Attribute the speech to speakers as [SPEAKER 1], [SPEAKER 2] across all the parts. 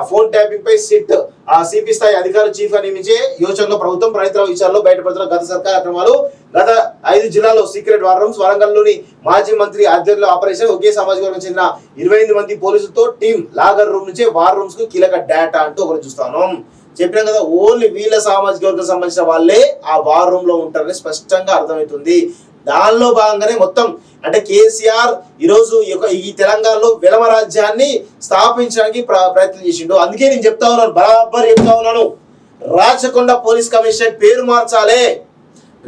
[SPEAKER 1] Phone tapping పై SIT CP స్థాయి అధికారులు chief గా నియమించే యోచనలో ప్రభుత్వం ప్రణీతరావు విచారణలో బయటపడుతున్న గత సర్కార్ అక్రమాలు. గత 5 జిల్లాల్లో సీక్రెట్ వార్ రూమ్స్. వరంగల్లోని మాజీ మంత్రి ఆధ్వర్యంలో ఆపరేషన్. ఒకే సామాజిక వర్గం చెందిన 28 మంది పోలీసులతో టీం. లాగర్ రూమ్ నుంచే వార్ రూమ్స్ కు కీలక డేటా అంటూ ఒకటి చూస్తాను. చెప్పినాం కదా, ఓన్లీ వీళ్ళ సామాజిక వర్గం సంబంధించిన వాళ్ళే ఆ వార్ రూమ్ లో ఉంటారని స్పష్టంగా అర్థమవుతుంది. దానిలో భాగంగానే మొత్తం అంటే కేసీఆర్ ఈరోజు ఈ తెలంగాణలో విలమ రాజ్యాన్ని స్థాపించడానికి ప్రయత్నం చేసిండు. అందుకే నేను చెప్తా ఉన్నాను, బరాబర్ చెప్తా ఉన్నాను, రాచకొండ పోలీస్ కమిషనర్ పేరు మార్చాలి.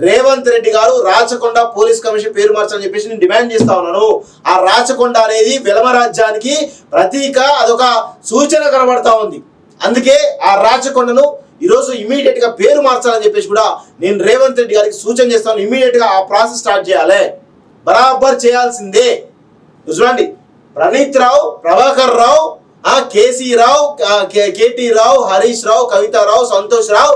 [SPEAKER 1] రేవంత్ రెడ్డి గారు రాచకొండ పోలీస్ కమిషన్ పేరు మార్చాలని చెప్పేసి నేను డిమాండ్ చేస్తా ఉన్నాను. ఆ రాచకొండ అనేది విలమ రాజ్యానికి ప్రతీక, అదొక సూచన కనబడతా ఉంది. అందుకే ఆ రాచకొండను ఈరోజు ఇమీడియట్ గా పేరు మార్చాలని చెప్పేసి కూడా నేను రేవంత్ రెడ్డి గారికి సూచన చేస్తాను. ఇమీడియట్ గా ఆ ప్రాసెస్ స్టార్ట్ చేయాలి, బరాబర్ చేయాల్సిందే. చూడండి, ప్రణీత్ రావు, ప్రభాకర్ రావు, కేసీ రావు, కేటీ రావు, హరీష్ రావు, కవితారావు, సంతోష్ రావు,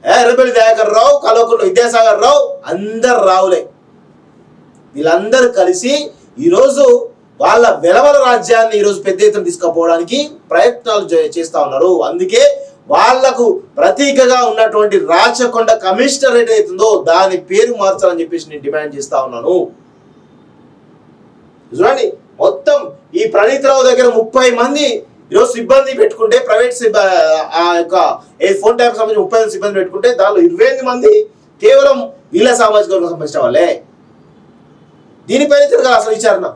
[SPEAKER 1] ఎర్రబెల్లి దయాకర్ రావు, కల్వకుంట్ల విద్యాసాగర్ రావు, అందరు రావులే. వీళ్ళందరూ కలిసి ఈరోజు వాళ్ళ వెలవల రాజ్యాన్ని ఈరోజు పెద్ద ఎత్తున తీసుకుపోవడానికి ప్రయత్నాలు చేస్తా ఉన్నారు. అందుకే వాళ్లకు ప్రతీకగా ఉన్నటువంటి రాచకొండ కమిషనరేట్ అవుతుందో దాని పేరు మార్చాలని చెప్పేసి నేను డిమాండ్ చేస్తా ఉన్నాను. చూడండి, మొత్తం ఈ ప్రణీత్ రావు దగ్గర 30 మంది ఈరోజు సిబ్బంది పెట్టుకుంటే, ప్రైవేట్ ఫోన్ ట్యాప్ సంబంధించి 30 మంది సిబ్బంది పెట్టుకుంటే దానిలో 28 మంది కేవలం వీళ్ళ సామాజిక వర్గం సంబంధించిన వాళ్ళే. దీనిపైన అసలు విచారణ